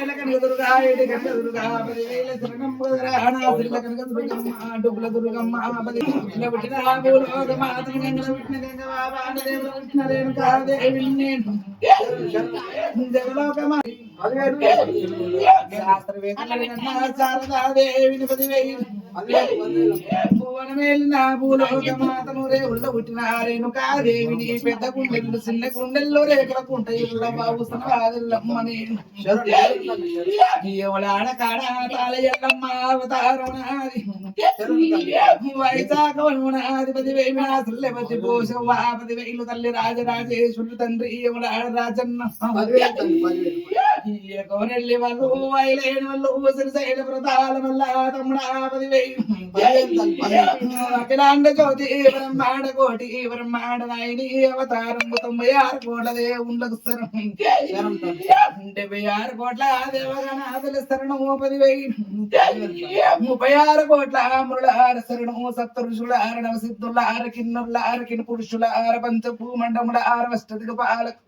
పాయల కనుక దుర్గా ఏడు కనుక దుర్గా 10,000 శరణం సిల్ల కనుక దుర్గమ్మ డుబ్బుల దుర్గమ్మ 10,000 పుట్టిన భూలోకమ్మ అతని గంగల పుట్టిన గంగ బాబాని దేవుడు పుట్టిన రేణుకాదేవి నేను దేవలోకమ్మ శారదాదేవిని 10,000 భువనమేలిన భూలోకమాతను రేవుల్లో పుట్టిన రేణుకాదేవిని పెద్ద కుండెలు చిన్న కుండెల్లో రేకుల కుంటయుళ్ళ బాబు సనవాదల్లమ్మని ఎవడాడ కాడ తాళయల్లమ్మ అవతారనాది వైశాఖవనాది 10,000 నాసుల్లెపతి పోషవ్వ 10,000 తల్లి రాజరాజేశ్వరుడు తండ్రి ఎవడాడ రాజన్న కోనెల్లి వాళ్ళు వైలేని వాళ్ళు సిరిసైల వ్రతాల వల్ల తమ్ముడా 10,000 అఖిలాండ జ్యోతి బ్రహ్మాండ కోటి బ్రహ్మాండ నాయని అవతారం 96 కోట్ల దేవుళ్ళకు శరణం 76 కోట్ల దేవగణాదుల శరణం 10,000 36 కోట్ల అమరులార శరణం సప్త ఋషులార నవసిద్ధులార కిన్నరులార కిన్ పురుషులార పంచభూమండములార అష్టదిగ పాలకు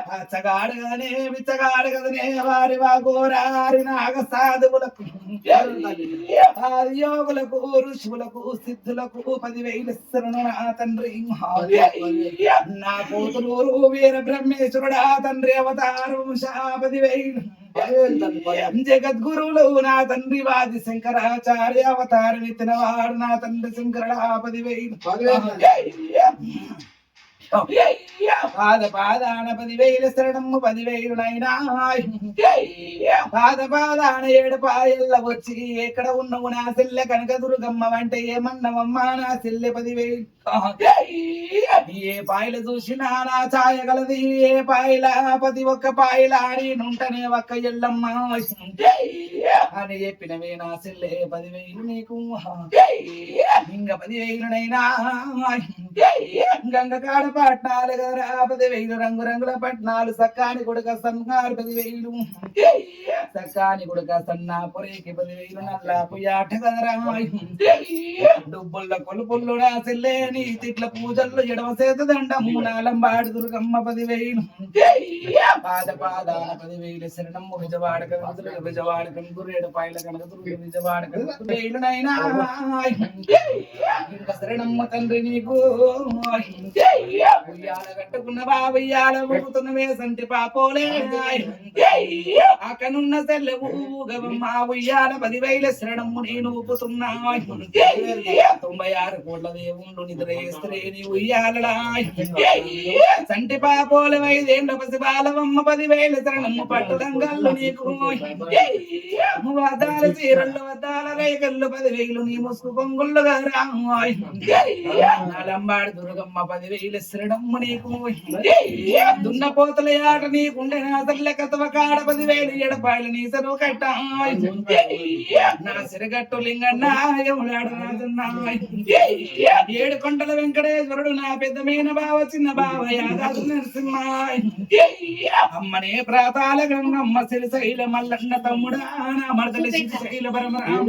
పచ్చగాడగనే బిచ్చగాడగదనే వారి వాగోరారి నాగ సాధువులకు యోగులకు ఋషులకు సిద్ధులకు 10,000 శరణు నా తండ్రి నా కూతురు వీర బ్రహ్మేశ్వరుడా తండ్రి అవతారం 10,000 జగద్గురువులు నా తండ్రి వాది శంకరాచార్య అవతారం ఎత్తిన వాడు నా తండ్రి శంకరుడా 10,000 పాదాన 10,000 శరణము 10,000 నైనా పాదాన 7 పాయల్ల వచ్చి ఎక్కడ ఉన్నవు నా సెల్లె కనక దుర్గమ్మ అంటే ఏమన్నవమ్మా నా సెల్లె 10,000 ఏ పాయలు చూసినా నా ఛాయ గలది ఏ పాయల ప్రతి ఒక్క పాయల అని నుంటనే ఒక్క ఎల్లమ్మ అని చెప్పినవే నా సెల్లె 10,000 నీకు ఇంక 10,000 నైనా గంగ కాడ పట్నాలు కదా 10,000 రంగు రంగుల పట్నాలు సక్కాని కొడుక సన్నారు 10,000 సక్కాని కొడుక సన్నా పొరేకి 10,000 నల్లా పుయ్యాట కదరా డుబ్బుల్ల కొలుపుల్లో నా సెల్లే నీ తిట్ల పూజల్లో ఎడవ చేత దండము నాలంబాడు దుర్గమ్మ 10,000 పాదాన 10,000 శరణము విజవాడక విజవాడక గురేడు పాయల కనుక విజవాడక 10,000 నైనా ఇంకా శరణమ్మ తండ్రి నీకు ఉయ్యాల కట్టుకున్న బాబయ్యాల ఊపుతున్న వేసంటి పాపోలే అక్కనున్న సెల్లెవు గవమ్మ ఉయ్యాల 10,000 శరణము నేను ఊపుతున్నా 96 కోట్ల దేవుళ్ళు నిద్రేస్తే నీ ఉయ్యాలడా సంటి పాపోల 5 పసి బాలవమ్మ 10,000 శరణము పట్టుదంగళ్ళు నీకు వద్దాల చీరళ్ళు వద్దాల రేకళ్ళు 10,000 నీ ముసుగు పొంగుళ్ళు గారా నాలంబాడు దుర్గమ్మ 10,000 శరణమ్ము నీకు దున్న పోతల ఆట నీకుండే నా తల్లి కతవ కాడ 10,000 ఎడపాయలు నీ సరువు కట్ట నా సిరగట్టు లింగన్న ఎవడాడు రాజన్న 7 కొండల వెంకటేశ్వరుడు నా పెద్దమైన బావ చిన్న బావ యాదాద్రి నరసింహ అమ్మనే ప్రాతాల గంగమ్మ సిరిశైల మల్లన్న తమ్ముడా నా మరదల శ్రీశైల పరమరామ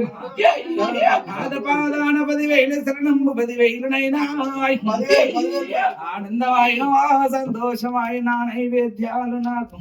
పాదాన 10,000 శరణమ్ము 10,000 నైనా ఆనందమైన సంతోషమైన నైవేద్యాలు నాకు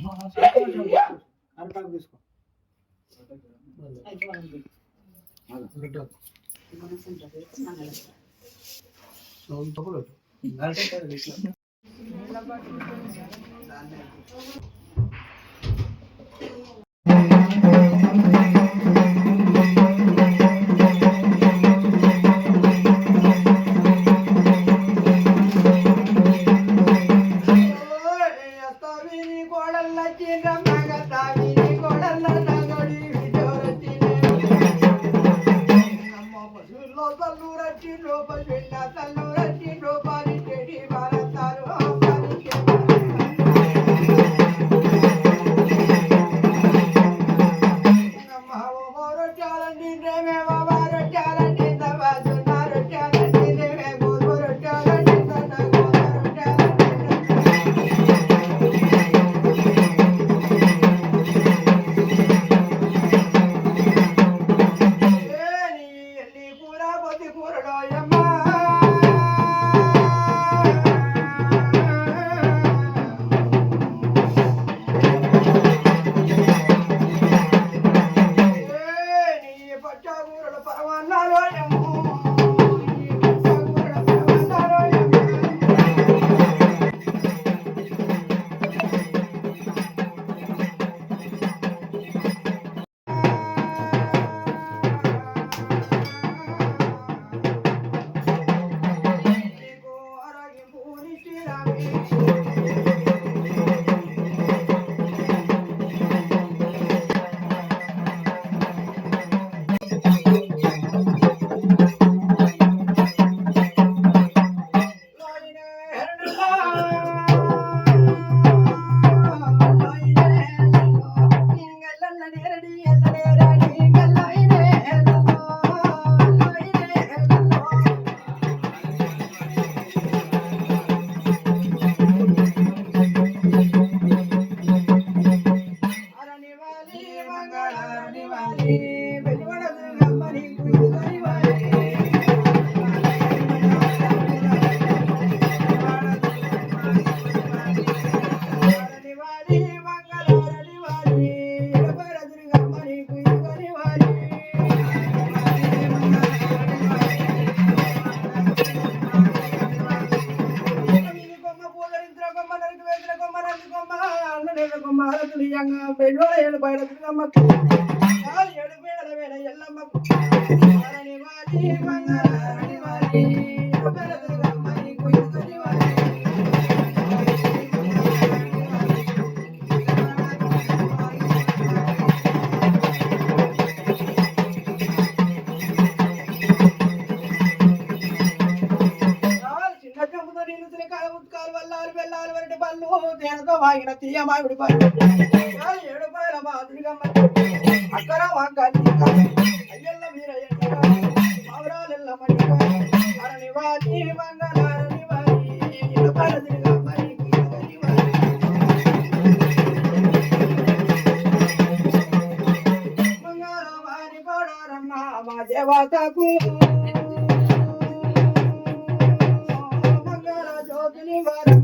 ఏడు బయట ఎల్లమ్మకు వాగిన తీయ మామిడి పళ్ళు ఏడు పైల మాదిరిగమ్మ అక్కడ అయ్యల్ల మీరయ్య అవరాలెల్ల మడిగా అరణి వారి మంగళారణి వారి ఏడు పైల తిరిగమ్మ మంగళ వారి పడారమ్మ మా దేవతకు మంగళ జ్యోతిని వారి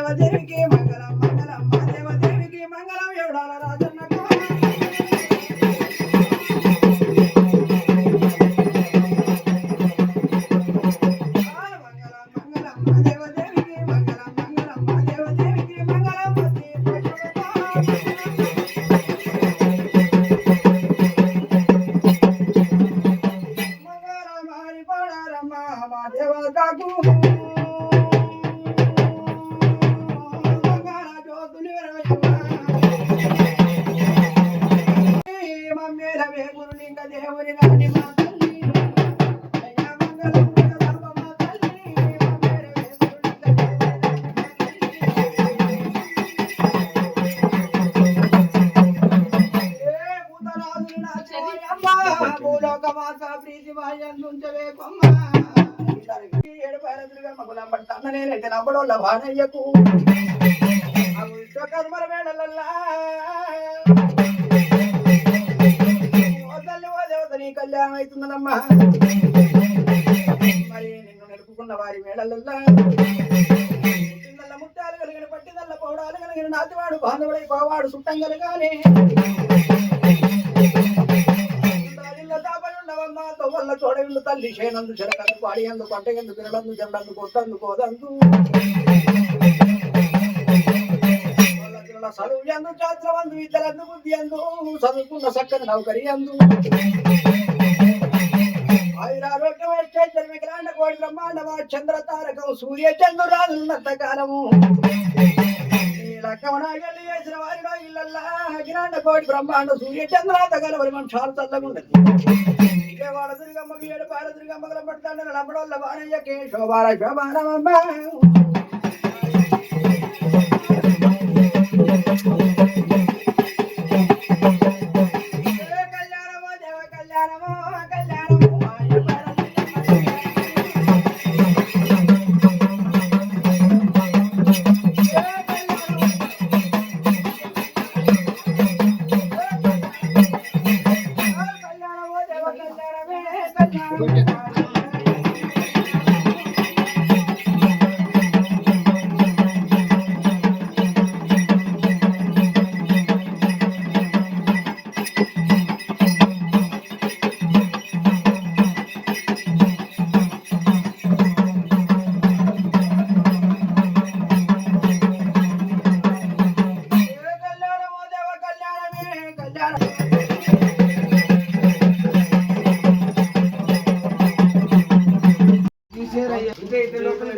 దేవికి మంగళం మంగళం మాదేవ దేవికి మంగళం ఎవడాల రాజన్నకు మంగళం మంగళం మాదేవ దేవికి మంగళం మంగళం మాదేవ దేవికి మంగళం మంగళ మారి పడారమ్మ మా దేవతకు దేవుని గాని మా తల్లి అయ్యా మంగళం మా తల్లి భూలోకమాత ప్రీతి వాయందుంచవే కొమ్మ ఏడు పారదులుగా మగులం పట్టాన నేనైతే నవ్వడోళ్ళ వానయ్యకు విశ్వకర్మల వేళలల్లా నీ కళ్యాణం అవుతున్నదమ్మా మరి నిన్ను నిలుపుకున్న వారి మేడలల్లా పిల్లల ముట్టాలు కలిగిన పట్టిదల్ల పౌడాలు కలిగిన నాతివాడు బాంధవుడై పోవాడు సుట్టం కలగాలి తాపయుండవమ్మా తొవ్వల్ల చోడవిల్లు తల్లి చేనందు చెరకందు పాడి అందు పంట ఎందు పిల్లలందు జండందు కొట్టందు కోదందు చదువు ఎందు శాస్త్రమందు విద్యలందు బుద్ధి అందు చదువుకున్న చక్కని నౌకరి అందు ఆయురారోగ్యం ఐశ్వర్యం వికలాండ కోడి బ్రహ్మాండమా చంద్ర తారకం సూర్య చంద్రురాలున్నంత కాలము లక్కమనాగల్లి చేసిన వారిలో ఇళ్ళల్లా అఖిలాండ కోడి బ్రహ్మాండ సూర్య చంద్రాంత కలవరి వంశాలు చల్లగుండదు విజయవాడ దుర్గమ్మకి ఏడు పాల దుర్గమ్మల పడతాడు నమ్మడోళ్ళ బాణయ్యకి శోభార శోభారమ్మ కళ్యాణమో దేవ కళ్యాణమో కళ్యాణమో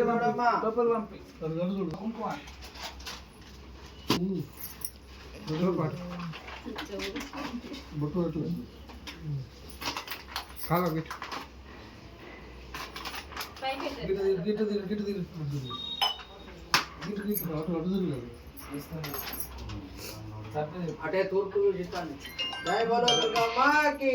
చూడమ్మా. లోపల పంపి ఇంకో అటే తూర్పు చూస్తాను. జై బోలో దుర్గమ్మకి.